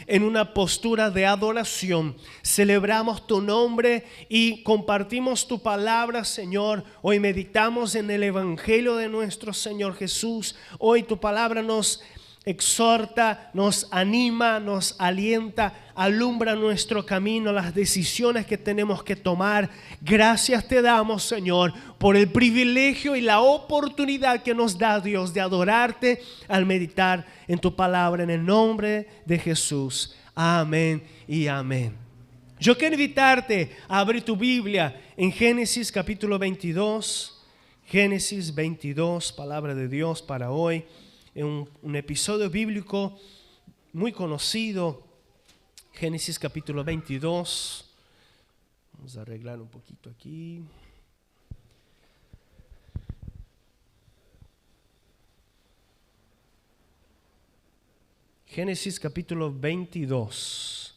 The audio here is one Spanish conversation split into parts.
en una postura de adoración. Celebramos tu nombre y compartimos tu palabra, Señor. Hoy meditamos en el Evangelio de nuestro Señor Jesús. Hoy tu palabra nos exhorta, nos anima, nos alienta, alumbra nuestro camino, las decisiones que tenemos que tomar. Gracias te damos, Señor, por el privilegio y la oportunidad que nos da Dios de adorarte al meditar en tu palabra, en el nombre de Jesús. Amén y amén. Yo quiero invitarte a abrir tu Biblia en Génesis capítulo 22. Génesis 22, palabra de Dios para hoy. Un episodio bíblico muy conocido, Génesis capítulo 22. Vamos a arreglar un poquito aquí. Génesis capítulo 22.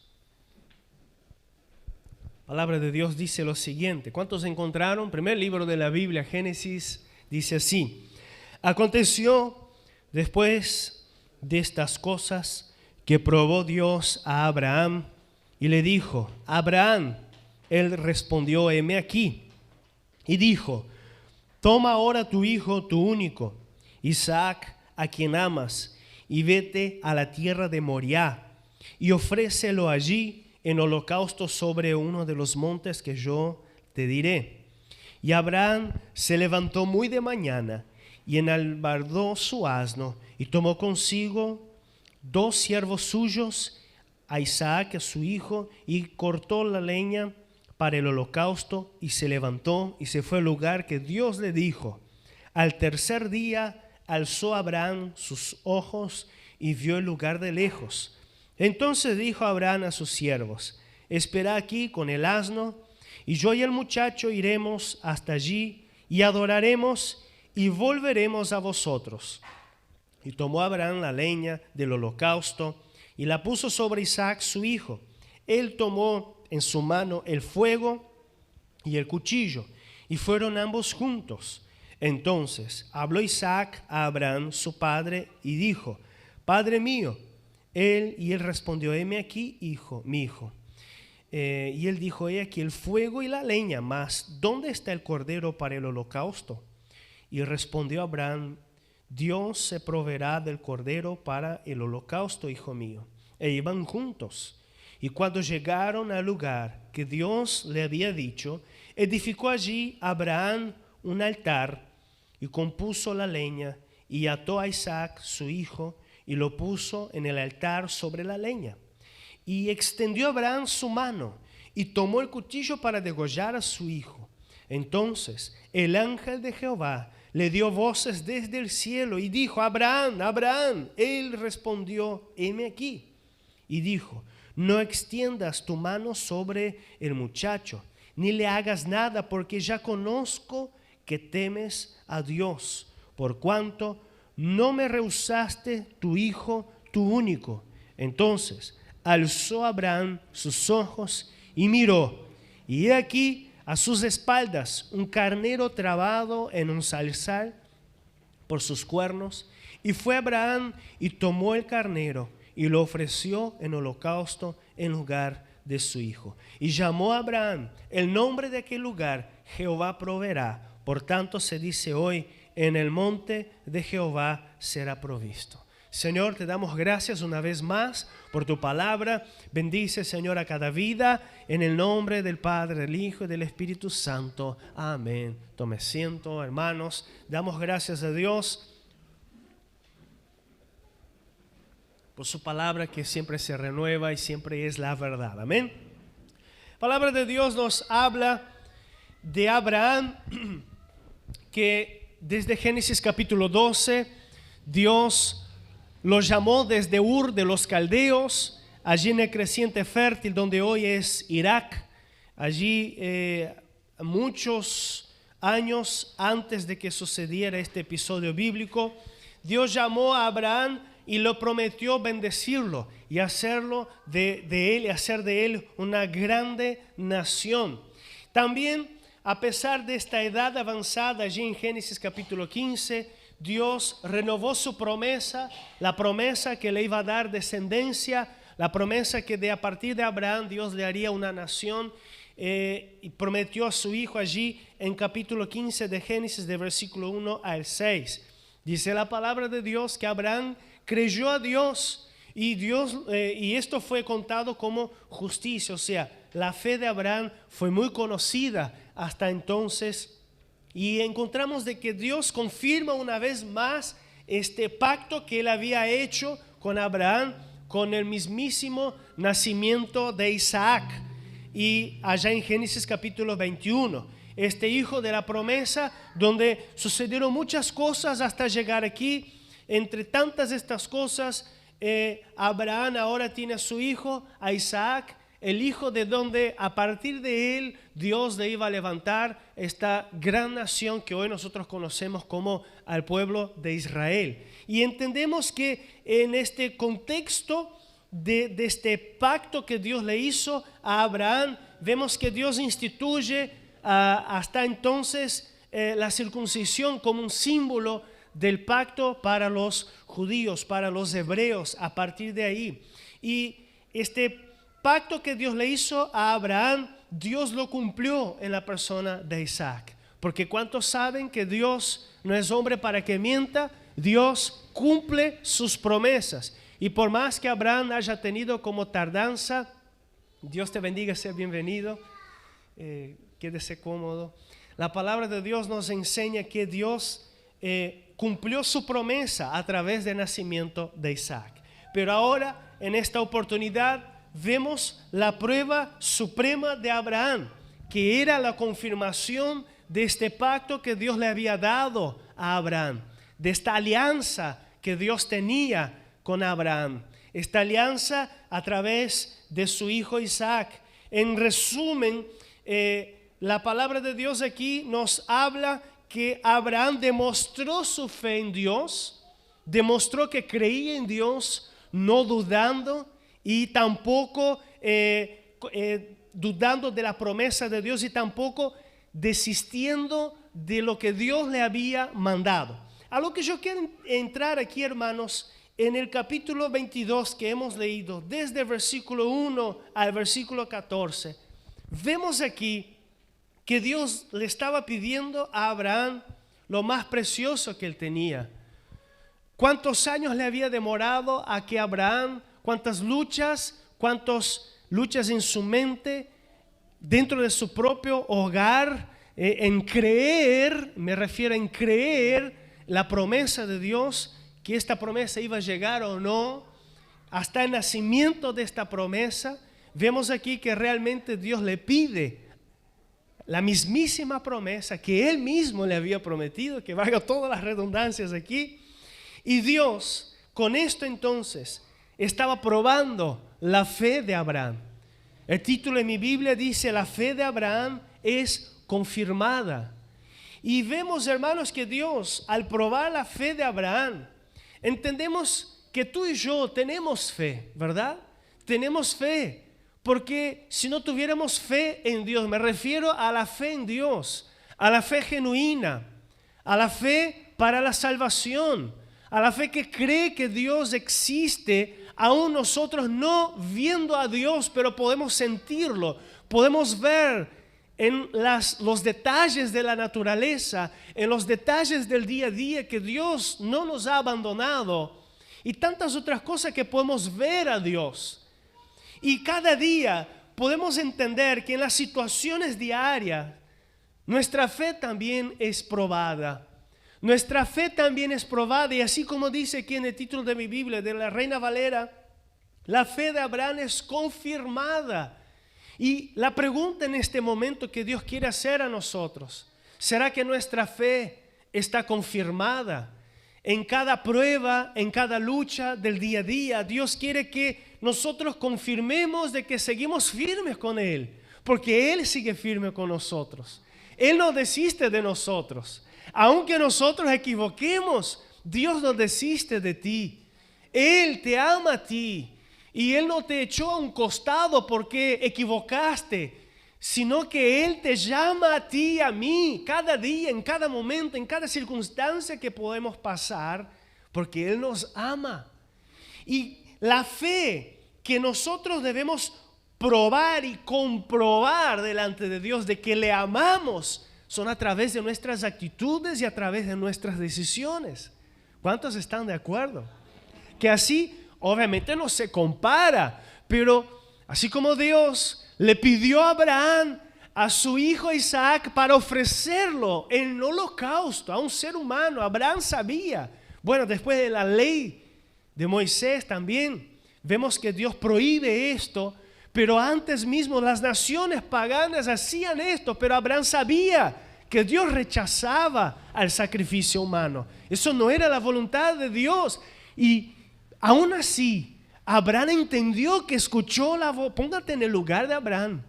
Palabra de Dios dice lo siguiente. ¿Cuántos encontraron? Primer libro de la Biblia, Génesis, dice así. Aconteció después de estas cosas que probó Dios a Abraham y le dijo: Abraham. Él respondió: heme aquí. Y dijo: toma ahora tu hijo, tu único, Isaac, a quien amas, y vete a la tierra de Moriah, y ofrécelo allí en holocausto sobre uno de los montes que yo te diré. Y Abraham se levantó muy de mañana, y enalbardó su asno, y tomó consigo 2 siervos suyos, a Isaac, a su hijo, y cortó la leña para el holocausto, y se levantó, y se fue al lugar que Dios le dijo. Al tercer día alzó Abraham sus ojos, y vio el lugar de lejos. Entonces dijo Abraham a sus siervos: esperad aquí con el asno, y yo y el muchacho iremos hasta allí, y adoraremos, y volveremos a vosotros. Y tomó Abraham la leña del holocausto y la puso sobre Isaac su hijo. Él tomó en su mano el fuego y el cuchillo, y fueron ambos juntos. Entonces habló Isaac a Abraham su padre y dijo: Padre mío. Y él respondió: heme aquí, hijo, mi hijo. Y él dijo: he aquí el fuego y la leña, mas ¿dónde está el cordero para el holocausto? Y respondió Abraham: Dios se proveerá del cordero para el holocausto, hijo mío. E iban juntos. Y cuando llegaron al lugar que Dios le había dicho, edificó allí Abraham un altar, y compuso la leña, y ató a Isaac su hijo, y lo puso en el altar sobre la leña. Y extendió Abraham su mano, y tomó el cuchillo para degollar a su hijo. Entonces el ángel de Jehová le dio voces desde el cielo y dijo: Abraham, Abraham. Él respondió: heme aquí. Y dijo: no extiendas tu mano sobre el muchacho, ni le hagas nada, porque ya conozco que temes a Dios, por cuanto no me rehusaste tu hijo, tu único. Entonces alzó Abraham sus ojos y miró, y he aquí a sus espaldas un carnero trabado en un zarzal por sus cuernos. Y fue Abraham y tomó el carnero y lo ofreció en holocausto en lugar de su hijo. Y llamó a Abraham el nombre de aquel lugar: Jehová proveerá. Por tanto se dice hoy: en el monte de Jehová será provisto. Señor, te damos gracias una vez más por tu palabra. Bendice, Señor, a cada vida, en el nombre del Padre, del Hijo y del Espíritu Santo. Amén. Tome asiento, hermanos. Damos gracias a Dios por su palabra, que siempre se renueva y siempre es la verdad. Amén. La palabra de Dios nos habla de Abraham, que desde Génesis capítulo 12, Dios lo llamó desde Ur de los Caldeos, allí en el creciente fértil donde hoy es Irak. Allí muchos años antes de que sucediera este episodio bíblico, Dios llamó a Abraham y lo prometió bendecirlo y hacerlo de él, y hacer de él una grande nación. También, a pesar de esta edad avanzada, allí en Génesis capítulo 15, Dios renovó su promesa, la promesa que le iba a dar descendencia, la promesa que a partir de Abraham Dios le haría una nación, y prometió a su hijo allí en capítulo 15 de Génesis, de versículo 1 al 6. Dice la palabra de Dios que Abraham creyó a Dios y esto fue contado como justicia. O sea, la fe de Abraham fue muy conocida hasta entonces, y encontramos de que Dios confirma una vez más este pacto que él había hecho con Abraham, con el mismísimo nacimiento de Isaac. Y allá en Génesis capítulo 21, este hijo de la promesa, donde sucedieron muchas cosas hasta llegar aquí. Entre tantas estas cosas, Abraham ahora tiene a su hijo, a Isaac, el hijo de donde a partir de él Dios le iba a levantar esta gran nación que hoy nosotros conocemos como al pueblo de Israel. Y entendemos que en este contexto de este pacto que Dios le hizo a Abraham, vemos que Dios instituye hasta entonces la circuncisión como un símbolo del pacto para los judíos, para los hebreos, a partir de ahí. Y este pacto que Dios le hizo a Abraham, Dios lo cumplió en la persona de Isaac. Porque ¿cuántos saben que Dios no es hombre para que mienta? Dios cumple sus promesas. Y por más que Abraham haya tenido como tardanza, Dios te bendiga, sea bienvenido, quédese cómodo. La palabra de Dios nos enseña que Dios cumplió su promesa a través del nacimiento de Isaac. Pero ahora, en esta oportunidad, vemos la prueba suprema de Abraham, que era la confirmación de este pacto que Dios le había dado a Abraham, de esta alianza que Dios tenía con Abraham, esta alianza a través de su hijo Isaac. En resumen, la palabra de Dios aquí nos habla que Abraham demostró su fe en Dios, demostró que creía en Dios, no dudando y tampoco dudando de la promesa de Dios y tampoco desistiendo de lo que Dios le había mandado. A lo que yo quiero entrar aquí, hermanos, en el capítulo 22 que hemos leído, desde el versículo 1 al versículo 14, vemos aquí que Dios le estaba pidiendo a Abraham lo más precioso que él tenía. ¿Cuántos años le había demorado a que Abraham, cuántas luchas en su mente, dentro de su propio hogar, en creer, me refiero en creer la promesa de Dios, que esta promesa iba a llegar o no, hasta el nacimiento de esta promesa? Vemos aquí que realmente Dios le pide la mismísima promesa que Él mismo le había prometido, que valga todas las redundancias aquí. Y Dios, con esto entonces, estaba probando la fe de Abraham. El título de mi Biblia dice: la fe de Abraham es confirmada. Y vemos, hermanos, que Dios, al probar la fe de Abraham, entendemos que tú y yo tenemos fe, ¿verdad? Tenemos fe, porque si no tuviéramos fe en Dios, me refiero a la fe en Dios, a la fe genuina, a la fe para la salvación, a la fe que cree que Dios existe, aún nosotros no viendo a Dios, pero podemos sentirlo, podemos ver en los detalles de la naturaleza, en los detalles del día a día, que Dios no nos ha abandonado, y tantas otras cosas que podemos ver a Dios. Y cada día podemos entender que en las situaciones diarias nuestra fe también es probada. Nuestra fe también es probada, y así como dice aquí en el título de mi Biblia, de la Reina Valera, la fe de Abraham es confirmada. Y la pregunta en este momento que Dios quiere hacer a nosotros: ¿será que nuestra fe está confirmada? En cada prueba, en cada lucha del día a día, Dios quiere que nosotros confirmemos de que seguimos firmes con Él, porque Él sigue firme con nosotros. Él no desiste de nosotros. Aunque nosotros equivoquemos, Dios no desiste de ti. Él te ama a ti. Y Él no te echó a un costado porque equivocaste, sino que Él te llama a ti y a mí cada día, en cada momento, en cada circunstancia que podemos pasar, porque Él nos ama. Y la fe que nosotros debemos probar y comprobar delante de Dios de que le amamos son a través de nuestras actitudes y a través de nuestras decisiones. ¿Cuántos están de acuerdo? Que así obviamente no se compara, pero así como Dios le pidió a Abraham a su hijo Isaac para ofrecerlo en holocausto a un ser humano, Abraham sabía. Bueno, después de la ley de Moisés también vemos que Dios prohíbe esto, pero antes mismo las naciones paganas hacían esto, pero Abraham sabía que Dios rechazaba al sacrificio humano. Eso no era la voluntad de Dios. Y aún así, Abraham entendió que escuchó la voz. Póngate en el lugar de Abraham.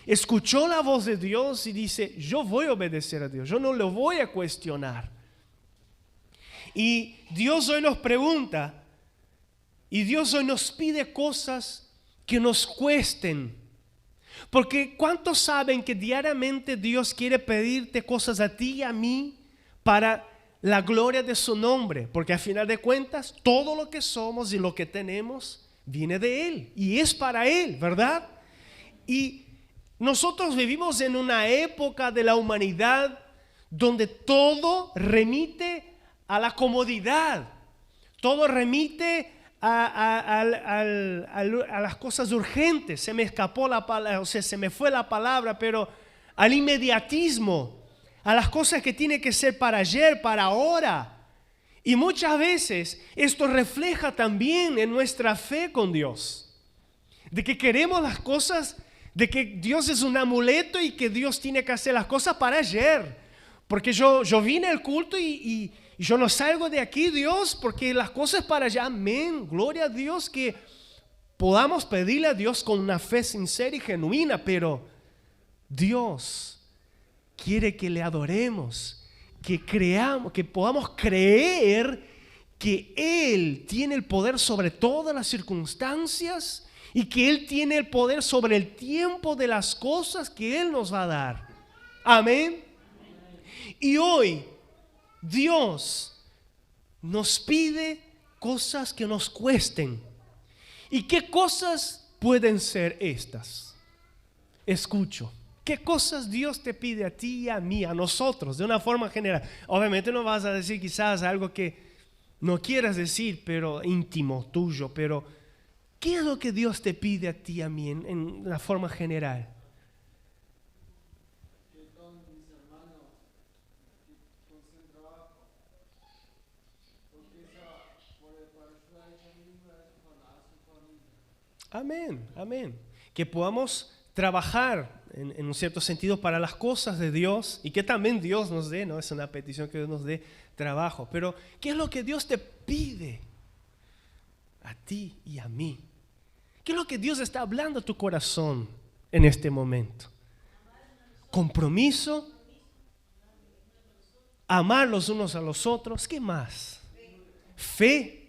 Escuchó la voz de Dios y dice, yo voy a obedecer a Dios, yo no lo voy a cuestionar. Y Dios hoy nos pregunta, y Dios hoy nos pide cosas que nos cuesten. Porque ¿cuántos saben que diariamente Dios quiere pedirte cosas a ti y a mí para la gloria de su nombre? Porque al final de cuentas, todo lo que somos y lo que tenemos viene de Él y es para Él, ¿verdad? Y nosotros vivimos en una época de la humanidad donde todo remite a la comodidad, todo remite a las cosas urgentes. Se me escapó la palabra, o sea, se me fue la palabra, pero al inmediatismo, a las cosas que tienen que ser para ayer, para ahora. Y muchas veces esto refleja también en nuestra fe con Dios, de que queremos las cosas, de que Dios es un amuleto y que Dios tiene que hacer las cosas para ayer. Porque yo vine al culto y yo no salgo de aquí, Dios, porque las cosas para allá. Amén, gloria a Dios, que podamos pedirle a Dios con una fe sincera y genuina, pero Dios quiere que le adoremos, que creamos, que podamos creer que Él tiene el poder sobre todas las circunstancias y que Él tiene el poder sobre el tiempo de las cosas que Él nos va a dar. Amén. Y hoy Dios nos pide cosas que nos cuesten. ¿Y qué cosas pueden ser estas? Escucho. ¿Qué cosas Dios te pide a ti y a mí, a nosotros, de una forma general? Obviamente no vas a decir quizás algo que no quieras decir, pero íntimo, tuyo. Pero ¿qué es lo que Dios te pide a ti y a mí en la forma general? Amén, amén. Que podamos trabajar en un cierto sentido para las cosas de Dios y que también Dios nos dé, no es una petición que Dios nos dé trabajo, pero ¿qué es lo que Dios te pide a ti y a mí? ¿Qué es lo que Dios está hablando a tu corazón en este momento? Compromiso, amar los unos a los otros, ¿qué más? Fe.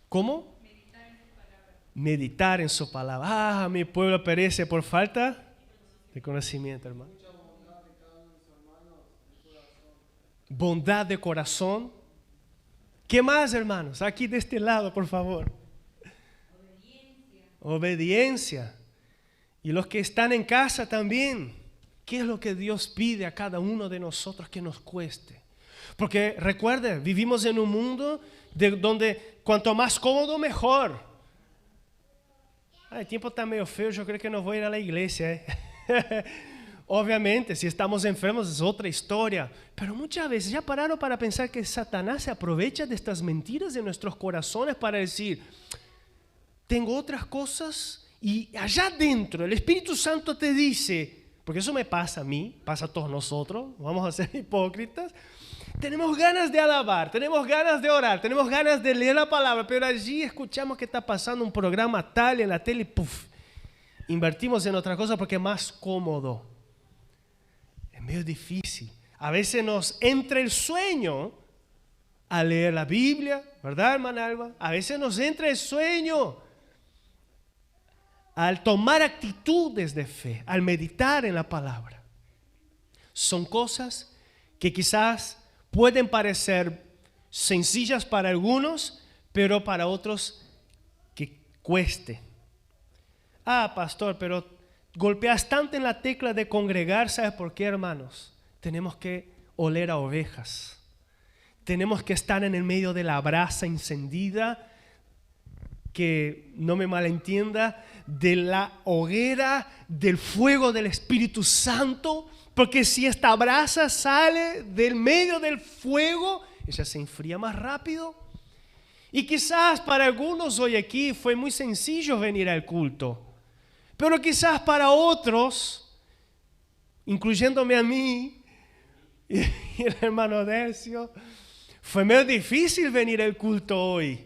¿Cómo? Meditar en su palabra. Mi pueblo perece por falta de conocimiento, hermano. Bondad de corazón. ¿Qué más, hermanos? Aquí de este lado, por favor. Obediencia. Y los que están en casa también. ¿Qué es lo que Dios pide a cada uno de nosotros que nos cueste? Porque recuerden, vivimos en un mundo donde cuanto más cómodo, mejor. El tiempo está medio feo, yo creo que no voy a ir a la iglesia. Obviamente, si estamos enfermos es otra historia. Pero muchas veces ya pararon para pensar que Satanás se aprovecha de estas mentiras de nuestros corazones para decir, tengo otras cosas y allá adentro el Espíritu Santo te dice, porque eso me pasa a mí, pasa a todos nosotros, vamos a ser hipócritas. Tenemos ganas de alabar, tenemos ganas de orar, tenemos ganas de leer la palabra, pero allí escuchamos que está pasando un programa tal en la tele y ¡puf! Invertimos en otra cosa porque es más cómodo. Es medio difícil. A veces nos entra el sueño al leer la Biblia, ¿verdad, hermana Alba? A veces nos entra el sueño al tomar actitudes de fe, al meditar en la palabra. Son cosas que quizás pueden parecer sencillas para algunos, pero para otros que cueste. Ah, pastor, pero golpeas tanto en la tecla de congregar, ¿sabes por qué, hermanos? Tenemos que oler a ovejas. Tenemos que estar en el medio de la brasa encendida, que no me malentienda, de la hoguera, del fuego del Espíritu Santo, porque si esta brasa sale del medio del fuego, ella se enfría más rápido. Y quizás para algunos hoy aquí fue muy sencillo venir al culto, pero quizás para otros, incluyéndome a mí y el hermano Decio, fue medio difícil venir al culto hoy.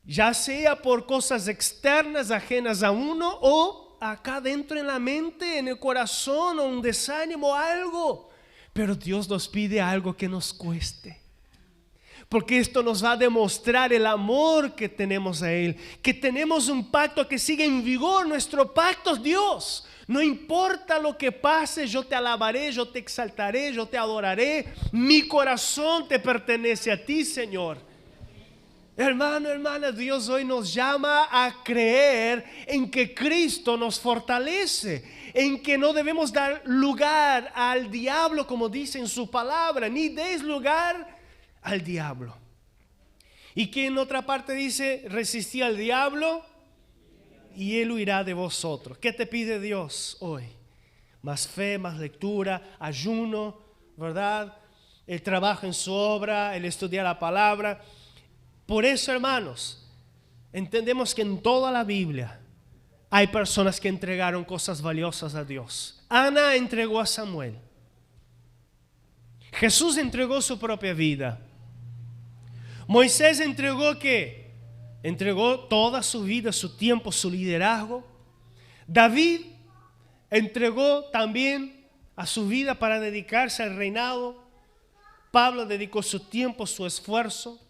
Ya sea por cosas externas ajenas a uno o acá dentro en la mente, en el corazón, o un desánimo, algo. Pero Dios nos pide algo que nos cueste. Porque esto nos va a demostrar el amor que tenemos a Él. Que tenemos un pacto que sigue en vigor. Nuestro pacto es Dios. No importa lo que pase, yo te alabaré, yo te exaltaré, yo te adoraré. Mi corazón te pertenece a ti, Señor. Hermano, hermana, Dios hoy nos llama a creer en que Cristo nos fortalece, en que no debemos dar lugar al diablo, como dice en su palabra, ni des lugar al diablo. Y que en otra parte dice, resistí al diablo y él huirá de vosotros. ¿Qué te pide Dios hoy? Más fe, más lectura, ayuno, ¿verdad? El trabajo en su obra, el estudiar la palabra. Por eso, hermanos, entendemos que en toda la Biblia hay personas que entregaron cosas valiosas a Dios. Ana entregó a Samuel. Jesús entregó su propia vida. Moisés entregó ¿qué? Entregó toda su vida, su tiempo, su liderazgo. David entregó también a su vida para dedicarse al reinado. Pablo dedicó su tiempo, su esfuerzo.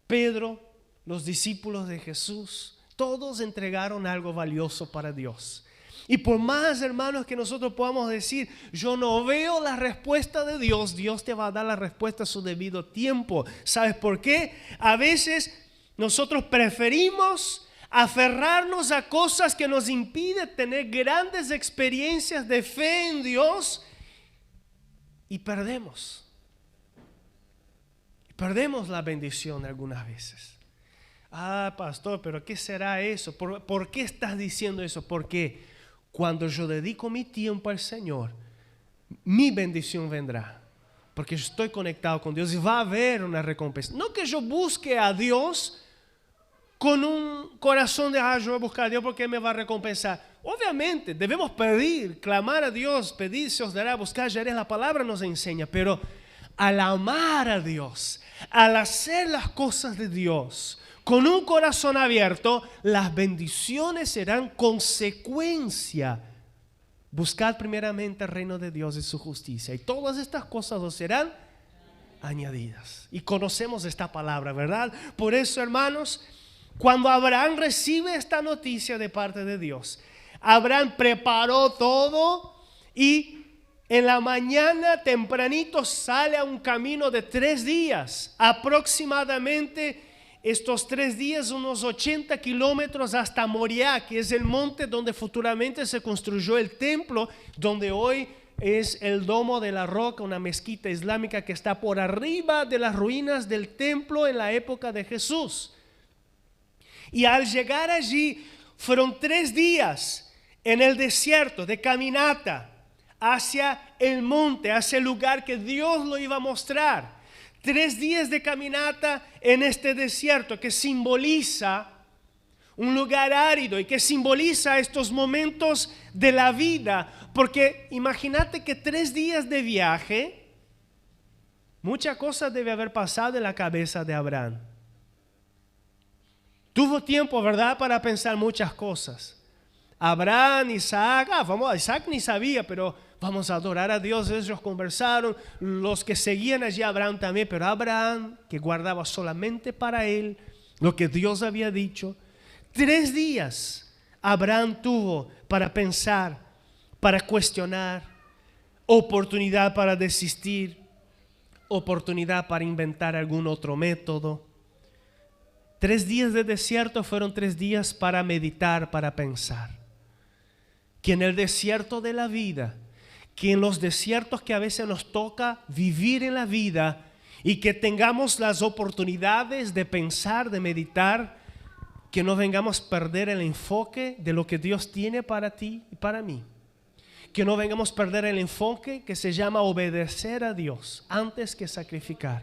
Pedro, los discípulos de Jesús, todos entregaron algo valioso para Dios. Y por más, hermanos, que nosotros podamos decir, yo no veo la respuesta de Dios, Dios te va a dar la respuesta a su debido tiempo. ¿Sabes por qué? A veces nosotros preferimos aferrarnos a cosas que nos impiden tener grandes experiencias de fe en Dios y perdemos la bendición algunas veces. Ah, pastor, pero ¿qué será eso? ¿Por qué estás diciendo eso? Porque cuando yo dedico mi tiempo al Señor, mi bendición vendrá. Porque yo estoy conectado con Dios y va a haber una recompensa. No que yo busque a Dios con un corazón de, yo voy a buscar a Dios porque Él me va a recompensar. Obviamente, debemos pedir, clamar a Dios, pedir, se os dará, buscar, ya la palabra nos enseña, pero al amar a Dios, al hacer las cosas de Dios con un corazón abierto, las bendiciones serán consecuencia. Buscad primeramente el reino de Dios y su justicia, y todas estas cosas os serán añadidas. Y conocemos esta palabra, ¿verdad? Por eso, hermanos, cuando Abraham recibe esta noticia de parte de Dios, Abraham preparó todo y en la mañana tempranito sale a un camino de 3 días, aproximadamente estos 3 días, unos 80 kilómetros hasta Moriah, que es el monte donde futuramente se construyó el templo, donde hoy es el Domo de la Roca, una mezquita islámica que está por arriba de las ruinas del templo en la época de Jesús. Y al llegar allí, fueron 3 días en el desierto de caminata hacia el monte, hacia el lugar que Dios lo iba a mostrar. 3 días de caminata en este desierto que simboliza un lugar árido y que simboliza estos momentos de la vida. Porque imagínate que 3 días de viaje, muchas cosas debe haber pasado en la cabeza de Abraham. Tuvo tiempo, ¿verdad?, para pensar muchas cosas. Abraham, Isaac, Isaac ni sabía, pero vamos a adorar a Dios. Ellos conversaron, los que seguían allí, Abraham también, pero Abraham, que guardaba solamente para él lo que Dios había dicho. 3 días Abraham tuvo para pensar, para cuestionar, oportunidad para desistir, oportunidad para inventar algún otro método. 3 días de desierto fueron 3 días para meditar, para pensar. Que en el desierto de la vida, que en los desiertos que a veces nos toca vivir en la vida, y que tengamos las oportunidades de pensar, de meditar, que no vengamos a perder el enfoque de lo que Dios tiene para ti y para mí. Que no vengamos a perder el enfoque que se llama obedecer a Dios antes que sacrificar.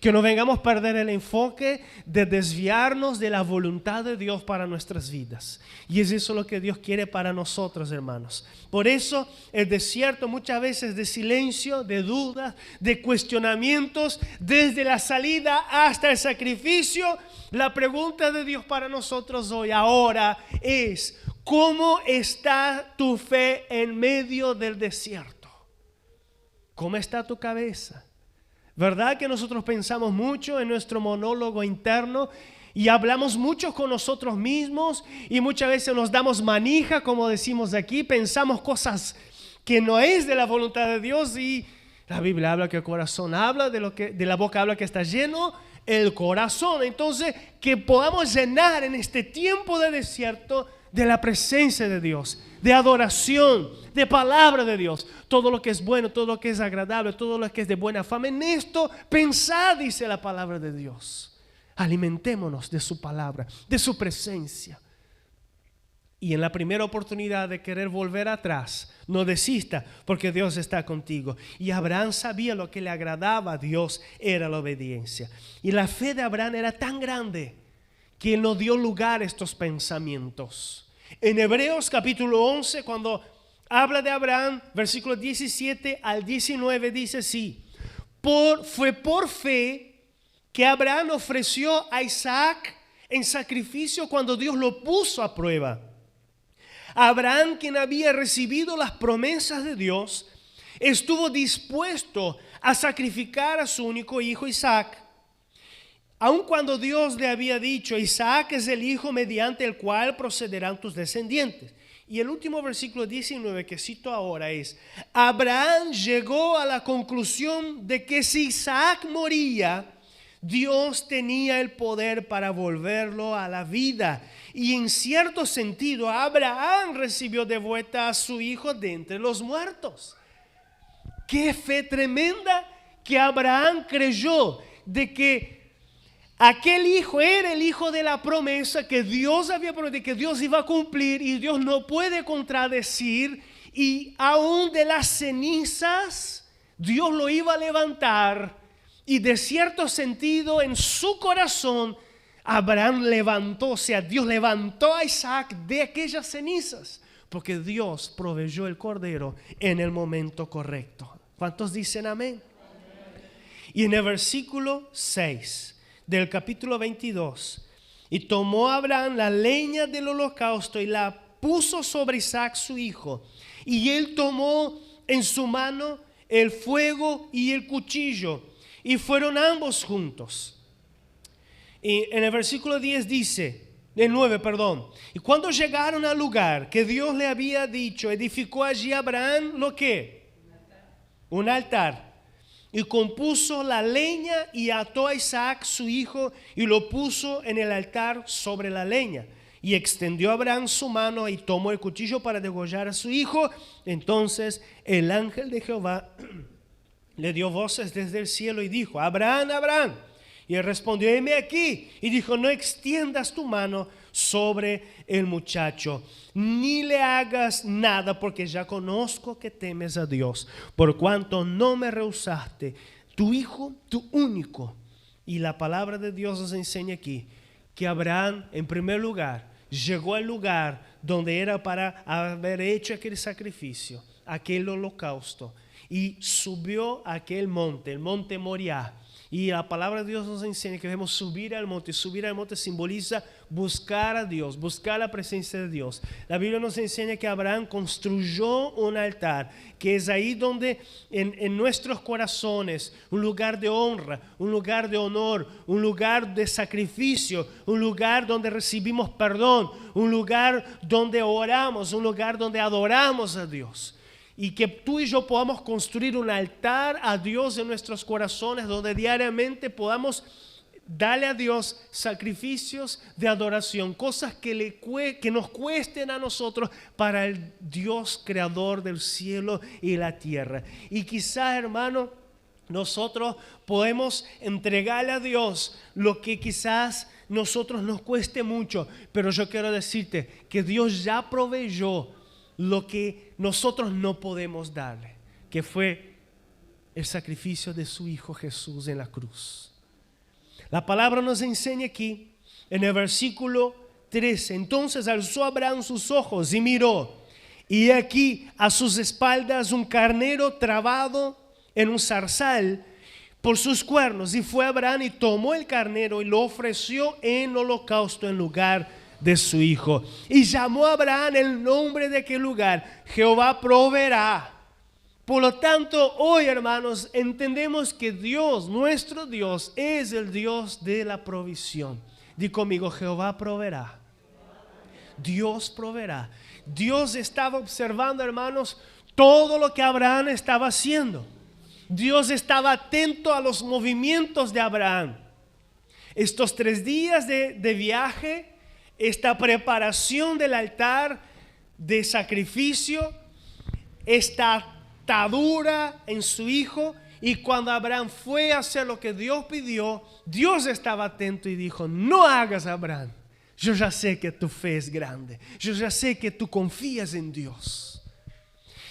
Que no vengamos a perder el enfoque de desviarnos de la voluntad de Dios para nuestras vidas. Y es eso lo que Dios quiere para nosotros, hermanos. Por eso el desierto muchas veces de silencio, de dudas, de cuestionamientos, desde la salida hasta el sacrificio. La pregunta de Dios para nosotros hoy, ahora, es: ¿cómo está tu fe en medio del desierto? ¿Cómo está tu cabeza? ¿Verdad que nosotros pensamos mucho en nuestro monólogo interno y hablamos mucho con nosotros mismos y muchas veces nos damos manija, como decimos aquí, pensamos cosas que no es de la voluntad de Dios? Y la Biblia habla que el corazón habla de la boca habla que está lleno el corazón. Entonces, que podamos llenar en este tiempo de desierto de la presencia de Dios, de adoración, de palabra de Dios, todo lo que es bueno, todo lo que es agradable, todo lo que es de buena fama. En esto pensad, dice la palabra de Dios. Alimentémonos de su palabra, de su presencia. Y en la primera oportunidad de querer volver atrás, no desista, porque Dios está contigo. Y Abraham sabía lo que le agradaba a Dios era la obediencia. Y la fe de Abraham era tan grande que no dio lugar a estos pensamientos. En Hebreos capítulo 11, cuando habla de Abraham, versículos 17 al 19, dice así: fue por fe que Abraham ofreció a Isaac en sacrificio cuando Dios lo puso a prueba. Abraham, quien había recibido las promesas de Dios, estuvo dispuesto a sacrificar a su único hijo Isaac. Aun cuando Dios le había dicho: Isaac es el hijo mediante el cual procederán tus descendientes. Y el último versículo 19 que cito ahora es: Abraham llegó a la conclusión de que si Isaac moría, Dios tenía el poder para volverlo a la vida. Y en cierto sentido, Abraham recibió de vuelta a su hijo de entre los muertos. ¡Qué fe tremenda! Que Abraham creyó de que aquel hijo era el hijo de la promesa que Dios había prometido, que Dios iba a cumplir, y Dios no puede contradecir, y aún de las cenizas Dios lo iba a levantar. Y de cierto sentido en su corazón Abraham levantó, o sea, Dios levantó a Isaac de aquellas cenizas, porque Dios proveyó el cordero en el momento correcto. ¿Cuántos dicen amén? Y en el versículo 6 del capítulo 22, y tomó Abraham la leña del holocausto y la puso sobre Isaac su hijo, y él tomó en su mano el fuego y el cuchillo, y fueron ambos juntos. Y en el versículo 10 dice, el 9, perdón, y cuando llegaron al lugar que Dios le había dicho, edificó allí Abraham ¿lo qué? Un altar. Y compuso la leña y ató a Isaac su hijo y lo puso en el altar sobre la leña. Y extendió Abraham su mano y tomó el cuchillo para degollar a su hijo. Entonces el ángel de Jehová le dio voces desde el cielo y dijo: Abraham, Abraham. Y él respondió: heme aquí. Y dijo: no extiendas tu mano sobre el muchacho, ni le hagas nada, porque ya conozco que temes a Dios, por cuanto no me rehusaste tu hijo, tu único. Y la palabra de Dios nos enseña aquí que Abraham, en primer lugar, llegó al lugar donde era para haber hecho aquel sacrificio, aquel holocausto, y subió a aquel monte, el monte Moriah. Y la palabra de Dios nos enseña que debemos subir al monte. Subir al monte simboliza buscar a Dios, buscar la presencia de Dios. La Biblia nos enseña que Abraham construyó un altar, que es ahí donde en nuestros corazones, un lugar de honra, un lugar de honor, un lugar de sacrificio, un lugar donde recibimos perdón, un lugar donde oramos, un lugar donde adoramos a Dios. Y que tú y yo podamos construir un altar a Dios en nuestros corazones, donde diariamente podamos dale a Dios sacrificios de adoración, cosas que nos cuesten a nosotros para el Dios creador del cielo y la tierra. Y quizás, hermano, nosotros podemos entregarle a Dios lo que quizás nosotros nos cueste mucho, pero yo quiero decirte que Dios ya proveyó lo que nosotros no podemos darle, que fue el sacrificio de su Hijo Jesús en la cruz. La palabra nos enseña aquí en el versículo 13: entonces alzó Abraham sus ojos y miró, y aquí a sus espaldas un carnero trabado en un zarzal por sus cuernos. Y fue Abraham y tomó el carnero y lo ofreció en holocausto en lugar de su hijo. Y llamó a Abraham el nombre de aquel lugar: Jehová proveerá. Por lo tanto, hoy, hermanos, entendemos que Dios, nuestro Dios, es el Dios de la provisión. Di conmigo: Jehová proveerá. Dios proveerá. Dios estaba observando, hermanos, todo lo que Abraham estaba haciendo. Dios estaba atento a los movimientos de Abraham. Estos 3 días de viaje, esta preparación del altar de sacrificio, esta atadura en su hijo, y cuando Abraham fue a hacer lo que Dios pidió, Dios estaba atento y dijo: no hagas, Abraham, yo ya sé que tu fe es grande, yo ya sé que tú confías en Dios.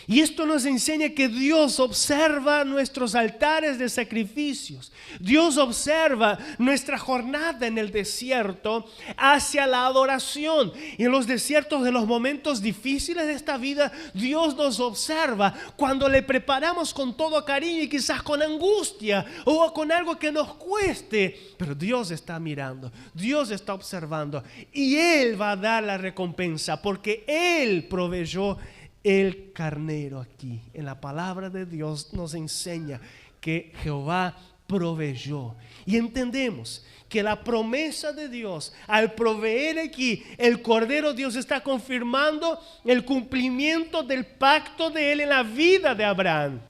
Y esto nos enseña que Dios observa nuestros altares de sacrificios. Dios observa nuestra jornada en el desierto hacia la adoración. Y en los desiertos, de los momentos difíciles de esta vida, Dios nos observa cuando le preparamos con todo cariño y quizás con angustia o con algo que nos cueste. Pero Dios está mirando, Dios está observando, y Él va a dar la recompensa porque Él proveyó el carnero. Aquí en la palabra de Dios nos enseña que Jehová proveyó, y entendemos que la promesa de Dios al proveer aquí el cordero, Dios está confirmando el cumplimiento del pacto de Él en la vida de Abraham,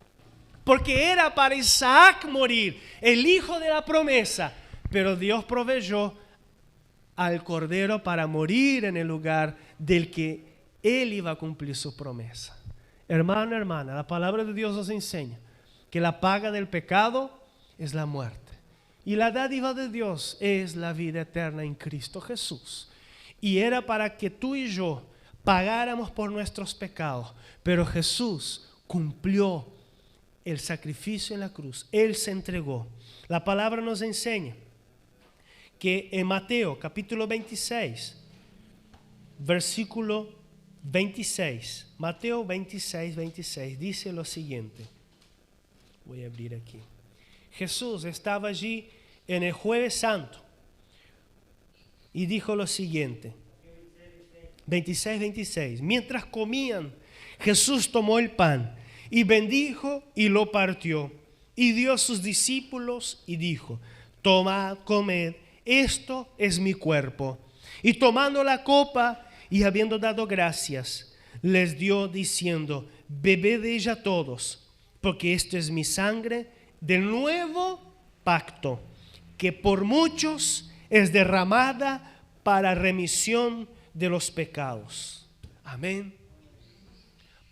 porque era para Isaac morir, el hijo de la promesa, pero Dios proveyó al cordero para morir en el lugar del que Él iba a cumplir su promesa. Hermano, hermana, la palabra de Dios nos enseña que la paga del pecado es la muerte, y la dádiva de Dios es la vida eterna en Cristo Jesús. Y era para que tú y yo pagáramos por nuestros pecados, pero Jesús cumplió el sacrificio en la cruz. Él se entregó. La palabra nos enseña que en Mateo capítulo 26, versículo 26, Mateo 26, 26, dice lo siguiente. Voy a abrir aquí. Jesús estaba allí en el Jueves Santo y dijo lo siguiente. 26, 26. Mientras comían, Jesús tomó el pan y bendijo y lo partió y dio a sus discípulos y dijo: tomad, comed, esto es mi cuerpo. Y tomando la copa y habiendo dado gracias, les dio diciendo: bebed de ella todos, porque esto es mi sangre del nuevo pacto, que por muchos es derramada para remisión de los pecados. Amén.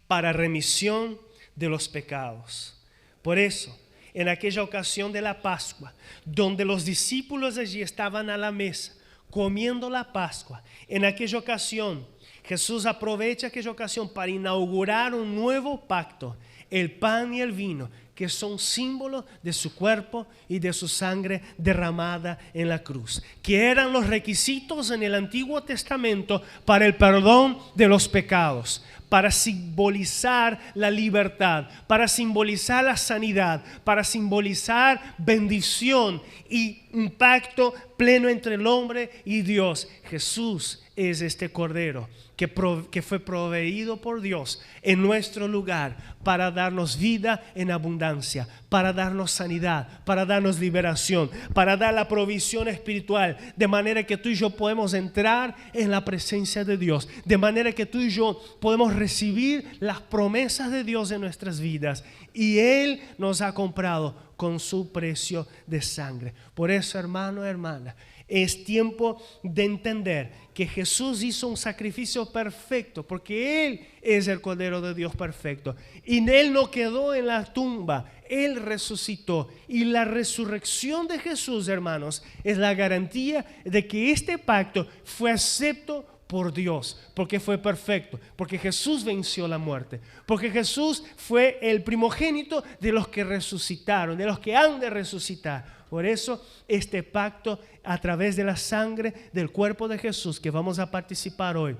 Para remisión de los pecados. Por eso, en aquella ocasión de la Pascua, donde los discípulos allí estaban a la mesa, comiendo la Pascua, en aquella ocasión, Jesús aprovecha aquella ocasión para inaugurar un nuevo pacto, el pan y el vino, que son símbolos de su cuerpo y de su sangre derramada en la cruz, que eran los requisitos en el Antiguo Testamento para el perdón de los pecados, para simbolizar la libertad, para simbolizar la sanidad, para simbolizar bendición y un pacto pleno entre el hombre y Dios. Jesús es este Cordero que fue proveído por Dios en nuestro lugar para darnos vida en abundancia, para darnos sanidad, para darnos liberación, para dar la provisión espiritual, de manera que tú y yo podemos entrar en la presencia de Dios, de manera que tú y yo podemos recibir las promesas de Dios en nuestras vidas, y Él nos ha comprado con su precio de sangre. Por eso, hermano, hermana, es tiempo de entender que Jesús hizo un sacrificio perfecto, porque Él es el Cordero de Dios perfecto, y Él no quedó en la tumba, Él resucitó, y la resurrección de Jesús, hermanos, es la garantía de que este pacto fue acepto por Dios, porque fue perfecto, porque Jesús venció la muerte, porque Jesús fue el primogénito de los que resucitaron, de los que han de resucitar. Por eso este pacto, a través de la sangre del cuerpo de Jesús que vamos a participar hoy,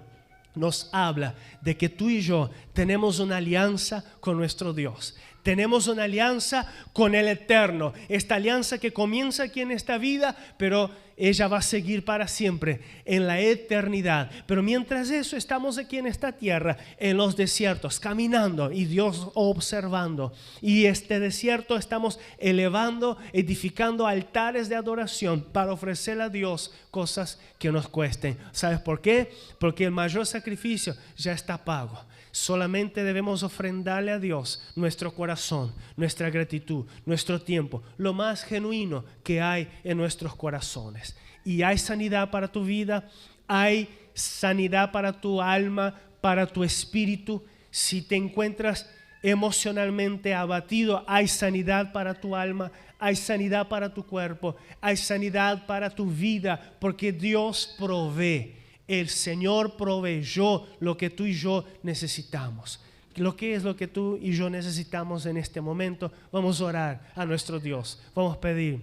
nos habla de que tú y yo tenemos una alianza con nuestro Dios. Tenemos una alianza con el Eterno. Esta alianza que comienza aquí en esta vida, pero ella va a seguir para siempre en la eternidad. Pero mientras eso, estamos aquí en esta tierra, en los desiertos, caminando y Dios observando. Y este desierto estamos elevando, edificando altares de adoración para ofrecerle a Dios cosas que nos cuesten. ¿Sabes por qué? Porque el mayor sacrificio ya está pago. Solamente debemos ofrendarle a Dios nuestro corazón, nuestra gratitud, nuestro tiempo, lo más genuino que hay en nuestros corazones. Y hay sanidad para tu vida, hay sanidad para tu alma, para tu espíritu. Si te encuentras emocionalmente abatido, hay sanidad para tu alma, hay sanidad para tu cuerpo, hay sanidad para tu vida, porque Dios provee. El Señor proveyó lo que tú y yo necesitamos. Lo que es lo que tú y yo necesitamos en este momento. Vamos a orar a nuestro Dios. Vamos a pedir.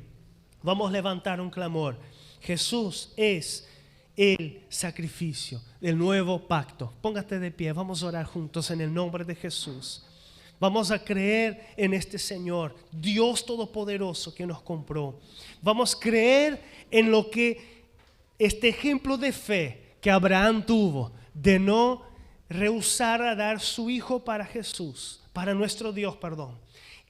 Vamos a levantar un clamor. Jesús es el sacrificio del nuevo pacto. Póngate de pie. Vamos a orar juntos en el nombre de Jesús. Vamos a creer en este Señor, Dios Todopoderoso que nos compró. Vamos a creer en lo que este ejemplo de fe que Abraham tuvo, de no rehusar a dar su hijo para Jesús, para nuestro Dios,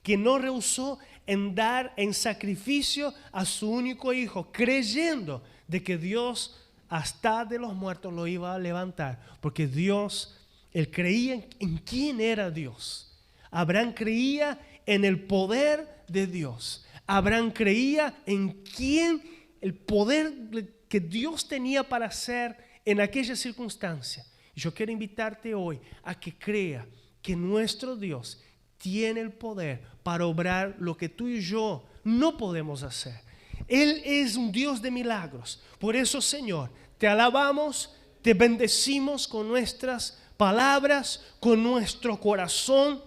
que no rehusó en dar en sacrificio a su único hijo, creyendo de que Dios hasta de los muertos lo iba a levantar, porque Dios, él creía en quién era Dios. Abraham creía en el poder de Dios. Abraham creía en quién, el poder que Dios tenía para hacer en aquella circunstancia. Yo quiero invitarte hoy a que crea que nuestro Dios tiene el poder para obrar lo que tú y yo no podemos hacer. Él es un Dios de milagros. Por eso, Señor, te alabamos, te bendecimos con nuestras palabras, con nuestro corazón.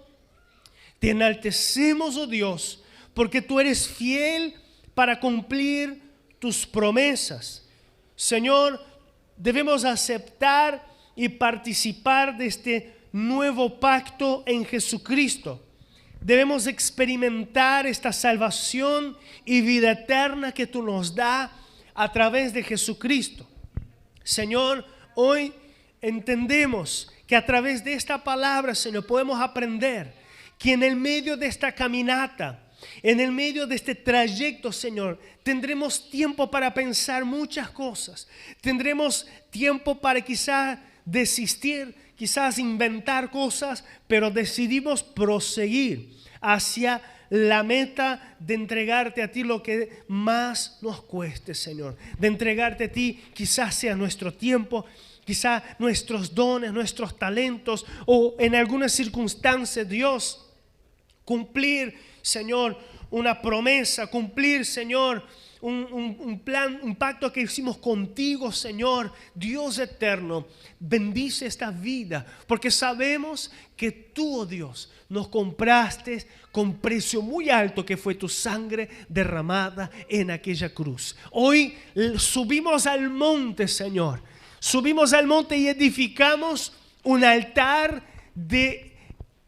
Te enaltecemos, oh Dios, porque tú eres fiel para cumplir tus promesas. Señor, debemos aceptar y participar de este nuevo pacto en Jesucristo. Debemos experimentar esta salvación y vida eterna que tú nos das a través de Jesucristo. Señor, hoy entendemos que a través de esta palabra, Señor, podemos aprender que en el medio de esta caminata, en el medio de este trayecto, Señor, tendremos tiempo para pensar muchas cosas. Tendremos tiempo para quizás desistir, quizás inventar cosas, pero decidimos proseguir hacia la meta de entregarte a ti lo que más nos cueste, Señor. De entregarte a ti quizás sea nuestro tiempo, quizás nuestros dones, nuestros talentos, o en algunas circunstancias, Dios, cumplir, Señor, una promesa, cumplir, Señor, un plan, un pacto que hicimos contigo, Señor, Dios eterno. Bendice esta vida, porque sabemos que tú, oh Dios, nos compraste con precio muy alto, que fue tu sangre derramada en aquella cruz. Hoy subimos al monte, Señor. Subimos al monte y edificamos un altar de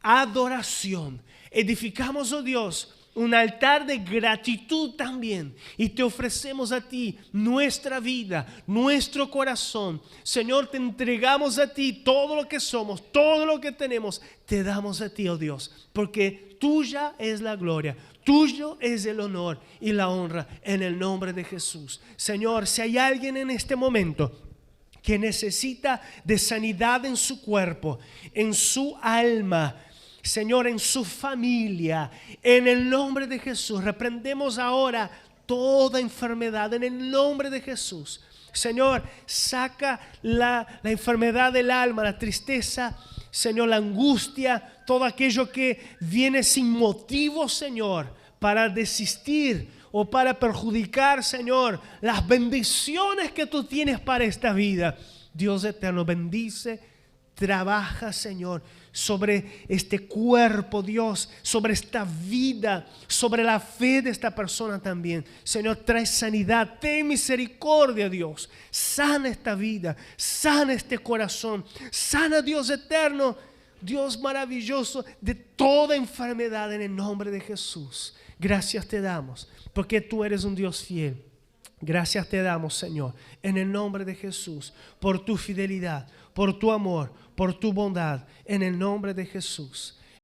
adoración. Edificamos, oh Dios, un altar de gratitud también. Y te ofrecemos a ti nuestra vida, nuestro corazón. Señor, te entregamos a ti todo lo que somos, todo lo que tenemos. Te damos a ti, oh Dios, porque tuya es la gloria, tuyo es el honor y la honra en el nombre de Jesús. Señor, si hay alguien en este momento que necesita de sanidad en su cuerpo, en su alma, Señor, en su familia, en el nombre de Jesús, reprendemos ahora toda enfermedad en el nombre de Jesús. Señor, saca la enfermedad del alma, la tristeza, Señor, la angustia, todo aquello que viene sin motivo, Señor, para desistir o para perjudicar, Señor, las bendiciones que tú tienes para esta vida. Dios eterno, bendice, trabaja, Señor, sobre este cuerpo, Dios, sobre esta vida, sobre la fe de esta persona también. Señor, trae sanidad, ten misericordia, Dios. Sana esta vida, sana este corazón, sana, Dios eterno, Dios maravilloso, de toda enfermedad en el nombre de Jesús. Gracias te damos, porque tú eres un Dios fiel. Gracias te damos, Señor, en el nombre de Jesús, por tu fidelidad, por tu amor, por tu bondad, en el nombre de Jesús.